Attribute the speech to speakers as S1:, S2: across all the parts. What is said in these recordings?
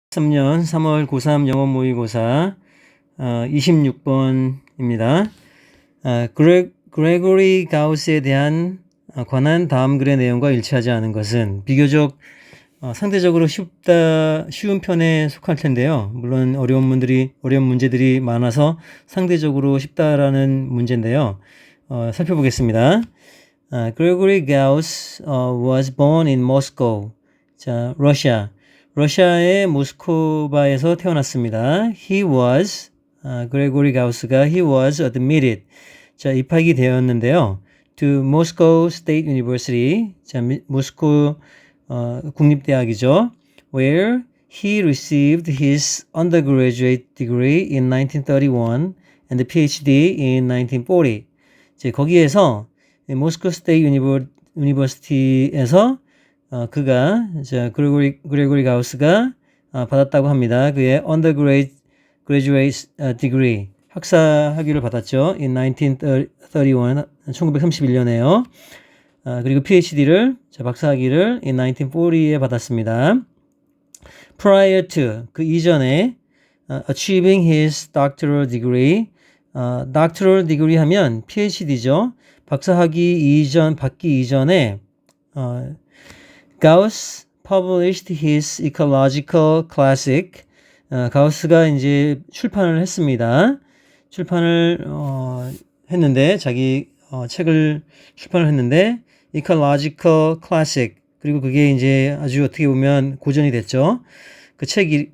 S1: 3년 3월 고3 영어 모의고사 26번입니다. 그레고리 가우스에 대한 관한 다음 글의 내용과 일치하지 않은 것은 비교적 상대적으로 쉬운 편에 속할 텐데요. 물론 어려운 문제들이 많아서 상대적으로 쉽다라는 문제인데요. 살펴보겠습니다. Gregory Gauss was born in Moscow. 자, 러시아의 모스크바에서 태어났습니다. Gregory Gauss가 he was admitted. 자, 입학이 되었는데요. to Moscow State University. 자, 모스크 국립대학이죠. where he received his undergraduate degree in 1931 and the PhD in 1940. 이제 거기에서 모스크 스테이트 유니버시티에서 그가 그레고리 가우스가 받았다고 합니다. 그의 undergraduate degree 학사 학위를 받았죠. in 1931 1931년에요. 그리고 PhD를 박사 학위를 in 1940에 받았습니다. prior to 그 이전에 achieving his doctoral degree doctoral degree 하면 PhD죠. 박사 학위 받기 이전에 Gauss published his ecological classic. 가우스가 이제 출판을 했습니다. 출판을 했는데 자기 책을 출판을 했는데 ecological classic. 그리고 그게 이제 아주 어떻게 보면 고전이 됐죠. 그 책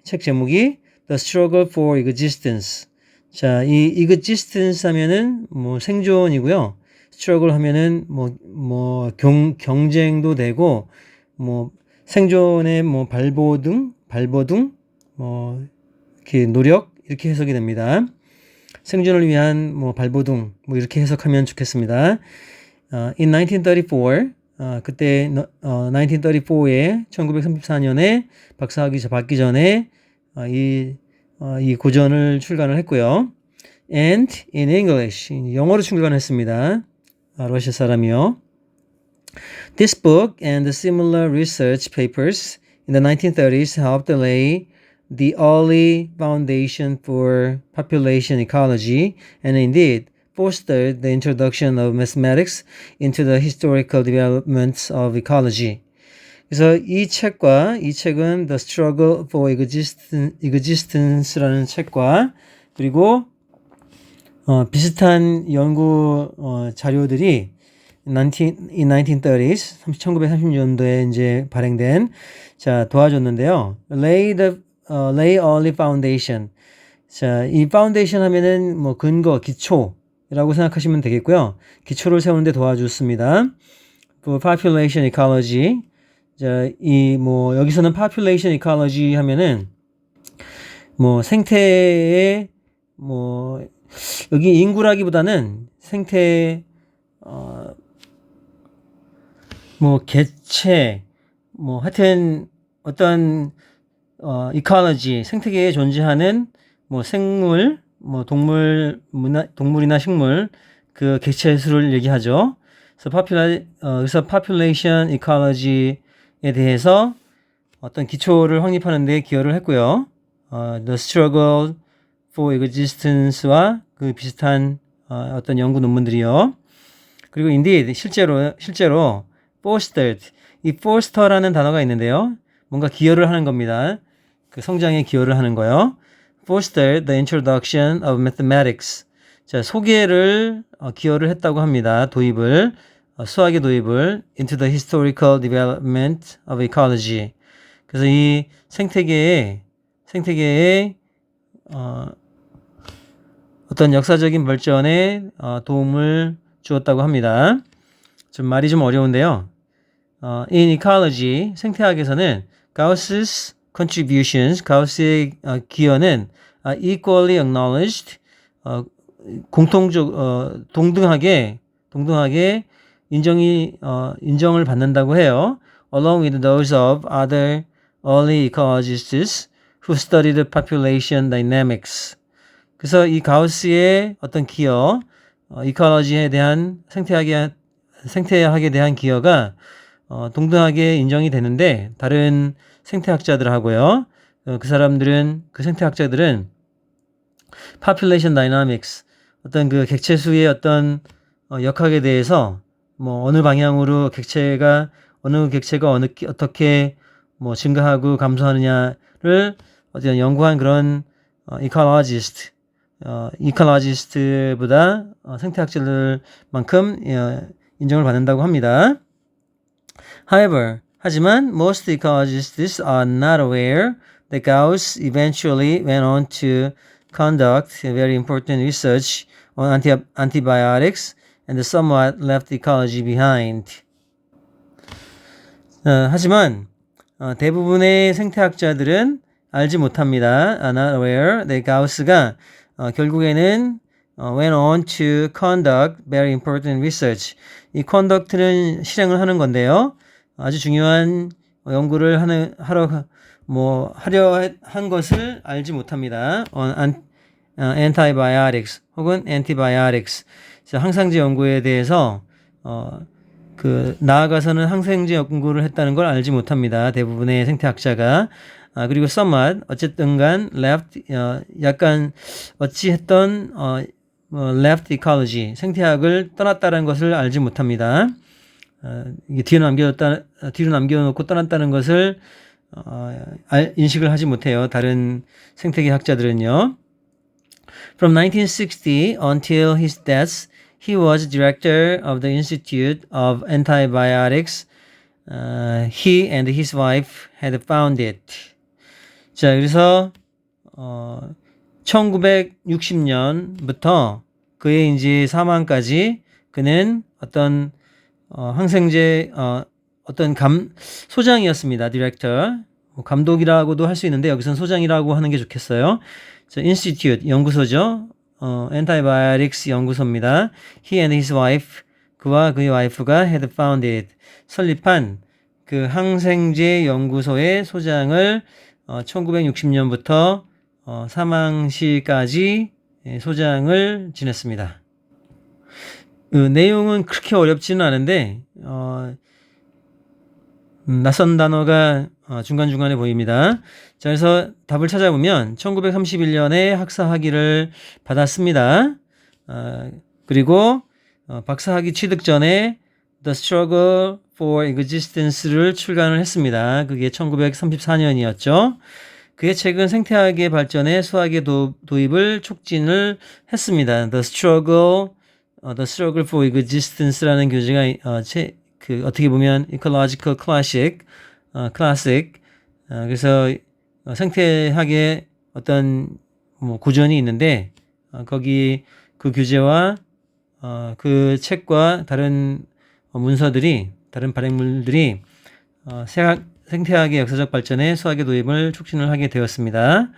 S1: 책 제목이 The Struggle for Existence. 자, 이 existence 하면은 생존이고요. struggle 하면은 경쟁도 되고 생존의 발버둥 이렇게 노력 이렇게 해석이 됩니다. 생존을 위한 발버둥 이렇게 해석하면 좋겠습니다. In 1934 그때 1934에 1934년에 박사학위 받기 전에 이 고전을 출간을 했고요. And in English 영어로 출간했습니다. 러시아 사람이요. This book and the similar research papers in the 1930s helped lay the early foundation for population ecology and indeed fostered the introduction of mathematics into the historical development of ecology. 그래서 이 책은 The Struggle for Existence라는 책과 그리고 비슷한 연구 자료들이 in 1930s 1930년도에 이제 발행된 도와줬는데요. Lay early foundation. 자, 이 foundation 하면은 근거, 기초라고 생각하시면 되겠고요. 기초를 세우는데 도와줬습니다. For population ecology. 자, 여기서는 population ecology 하면은 생태의 여기 인구라기보다는 생태 개체 하여튼 어떤 ecology ecology 존재하는 생물 동물이나 식물 그 개체 수를 얘기하죠. 그래서 population ecology에 대해서 어떤 기초를 확립하는 데 기여를 했고요. The struggle for existence와 그 비슷한 어떤 연구 논문들이요. 그리고 indeed 실제로 fostered 이 foster라는 단어가 있는데요. 뭔가 기여를 하는 겁니다. 그 성장에 기여를 하는 거요. fostered the introduction of mathematics. 자, 기여를 했다고 합니다. 수학의 도입을 into the historical development of ecology. 그래서 이 생태계의 어떤 역사적인 발전에 도움을 주었다고 합니다. 말이 좀 어려운데요. In ecology, 생태학에서는 Gauss's contributions, 가우스의 기여는 equally acknowledged, 동등하게 인정을 받는다고 해요. Along with those of other early ecologists who studied population dynamics. 그래서 이 가우스의 어떤 기여, 이컬러지에 대한 생태학에 대한 기여가 동등하게 인정이 되는데 다른 생태학자들하고요. 그 사람들은, 그 생태학자들은 population dynamics, 어떤 그 객체수의 어떤 역학에 대해서 뭐 어느 방향으로 어느 객체가 어떻게 뭐 증가하고 감소하느냐를 어떤 연구한 그런 ecologist보다 생태학자들만큼 인정을 받는다고 합니다. However, 하지만 most ecologists are not aware that Gauss eventually went on to conduct very important research on antibiotics and somewhat left ecology behind. 하지만 대부분의 생태학자들은 알지 못합니다. Are not aware that Gauss가 결국에는 went on to conduct very important research. 이 conduct는 실행을 하는 건데요. 아주 중요한 연구를 하려 한 것을 알지 못합니다. on antibiotics 혹은 antibiotics. 항생제 연구에 대해서 나아가서는 항생제 연구를 했다는 걸 알지 못합니다. 대부분의 생태학자가. 그리고 somewhat 어쨌든 간 left 약간 어찌했던 left ecology 생태학을 떠났다는 것을 알지 못합니다. 이게 뒤로 남겨놓고 떠났다는 것을 인식을 하지 못해요. 다른 생태계 학자들은요. From 1960 until his death, he was director of the Institute of Antibiotics. He and his wife had founded. 자, 그래서 1960년부터 그의 이제 사망까지 그는 어떤 항생제 어떤 소장이었습니다. 디렉터. 감독이라고도 할 수 있는데 여기서는 소장이라고 하는 게 좋겠어요. 자, 인스티튜트 연구소죠. antibiotics 연구소입니다. He and his wife, 그와 그의 와이프가 had founded, 설립한 그 항생제 연구소의 소장을 1960년부터 사망 시까지 소장을 지냈습니다. 그 내용은 그렇게 어렵지는 않은데 낯선 단어가 중간중간에 보입니다. 자, 그래서 답을 찾아보면 1931년에 학사학위를 받았습니다. 그리고 박사학위 취득 전에 The Struggle for Existence를 출간을 했습니다. 그게 1934년이었죠. 그의 책은 생태학의 발전에 수학의 도입을 촉진을 했습니다. The Struggle for Existence라는 교재가 어떻게 보면 Ecological Classic, 그래서 생태학의 어떤 고전이 있는데 거기 그 교재와 그 책과 다른 문서들이, 다른 발행물들이 생태학의 역사적 발전에 수학의 도입을 촉진을 하게 되었습니다.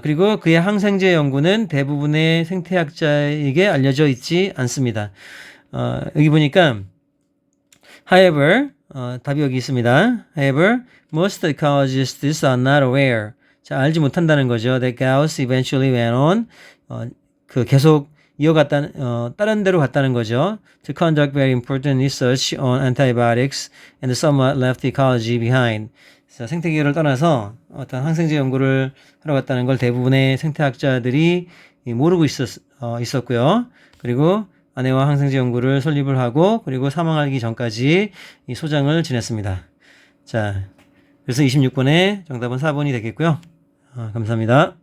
S1: 그리고 그의 항생제 연구는 대부분의 생태학자에게 알려져 있지 않습니다. 여기 보니까 however, 답이 여기 있습니다. However, most ecologists are not aware. 자, 알지 못한다는 거죠. That Gauss eventually went on. 계속 다른 데로 갔다는 거죠. To conduct very important research on antibiotics and somewhat left ecology behind. 자, 생태계를 떠나서 어떤 항생제 연구를 하러 갔다는 걸 대부분의 생태학자들이 모르고 있었고요. 그리고 아내와 항생제 연구를 설립을 하고 그리고 사망하기 전까지 이 소장을 지냈습니다. 자, 그래서 26번의 정답은 4번이 되겠고요. 감사합니다.